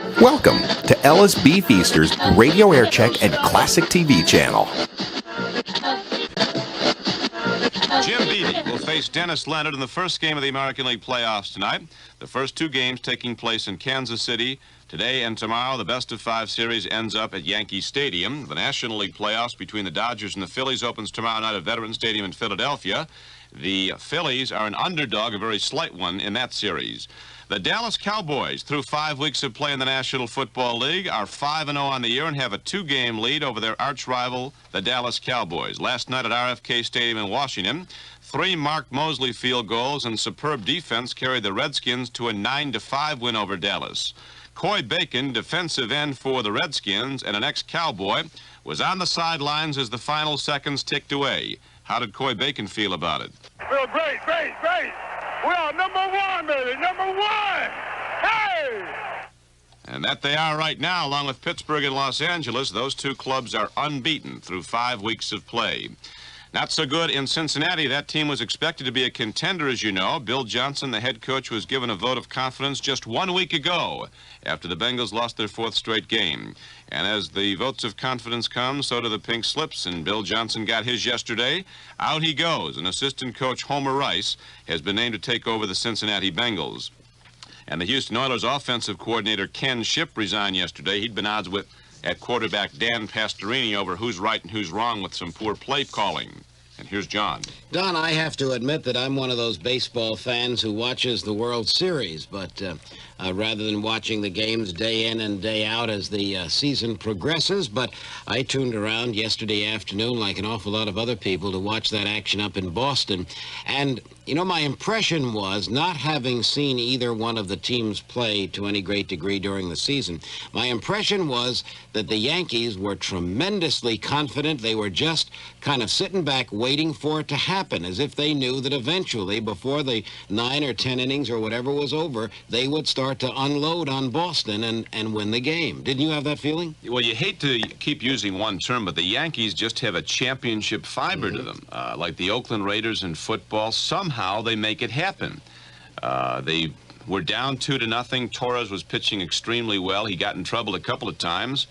Welcome to Ellis B. Feaster's Radio Aircheck and Classic TV channel. Jim Beattie will face Dennis Leonard in the first game of the American League playoffs tonight. The first two games taking place in Kansas City. Today and tomorrow, the best-of-5 series ends up at Yankee Stadium. The National League playoffs between the Dodgers and the Phillies opens tomorrow night at Veterans Stadium in Philadelphia. The Phillies are an underdog, a very slight one, in that series. The Dallas Cowboys, through 5 weeks of play in the National Football League, are 5-0 on the year and have a 2-game lead over their arch-rival, the Dallas Cowboys. Last night at RFK Stadium in Washington, 3 Mark Mosley field goals and superb defense carried the Redskins to a 9-5 win over Dallas. Coy Bacon, defensive end for the Redskins and an ex-Cowboy, was on the sidelines as the final seconds ticked away. How did Coy Bacon feel about it? Feel great. We are number one, baby, number one. Hey! And that they are right now, along with Pittsburgh and Los Angeles. Those two clubs are unbeaten through 5 weeks of play. Not so good in Cincinnati. That team was expected to be a contender, as you know. Bill Johnson, the head coach, was given a vote of confidence just 1 week ago after the Bengals lost their 4th straight game. And as the votes of confidence come, so do the pink slips, and Bill Johnson got his yesterday. Out he goes, and assistant coach Homer Rice has been named to take over the Cincinnati Bengals. And the Houston Oilers offensive coordinator Ken Shipp resigned yesterday. He'd been odds with at quarterback Dan Pastorini over who's right and who's wrong with some poor play calling. And here's John. Don, I have to admit that I'm one of those baseball fans who watches the World Series, but rather than watching the games day in and day out as the season progresses, but I tuned around yesterday afternoon like an awful lot of other people to watch that action up in Boston. And, you know, my impression was, not having seen either one of the teams play to any great degree during the season, my impression was that the Yankees were tremendously confident. They were just kind of sitting back waiting for it to happen, as if they knew that eventually, before the 9 or 10 innings or whatever was over, they would start to unload on Boston and win the game. Didn't you have that feeling? Well, you hate to keep using one term, but the Yankees just have a championship fiber to them. Like the Oakland Raiders in football, somehow they make it happen. They were down 2-0. Torres was pitching extremely well. He got in trouble a couple of times.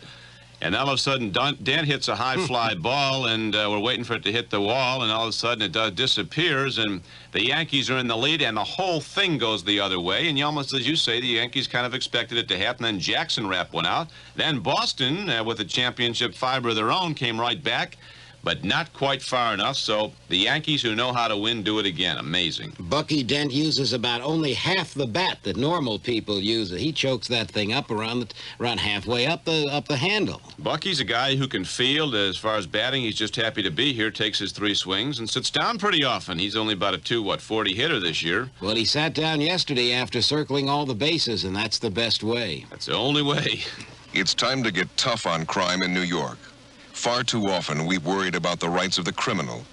And all of a sudden, Dan hits a high fly ball, and we're waiting for it to hit the wall, and all of a sudden it disappears, and the Yankees are in the lead, and the whole thing goes the other way. And you almost, as you say, the Yankees kind of expected it to happen. Then Jackson wrapped one out. Then Boston, with a championship fiber of their own, came right back, but not quite far enough. So the Yankees, who know how to win, do it again. Amazing. Bucky Dent uses about only half the bat that normal people use. He chokes that thing up around halfway up the handle. Bucky's a guy who can field. As far as batting, he's just happy to be here, takes his 3 swings, and sits down pretty often. He's only about a 40 hitter this year. Well, he sat down yesterday after circling all the bases, and that's the best way. That's the only way. It's time to get tough on crime in New York. Far too often, we've worried about the rights of the criminal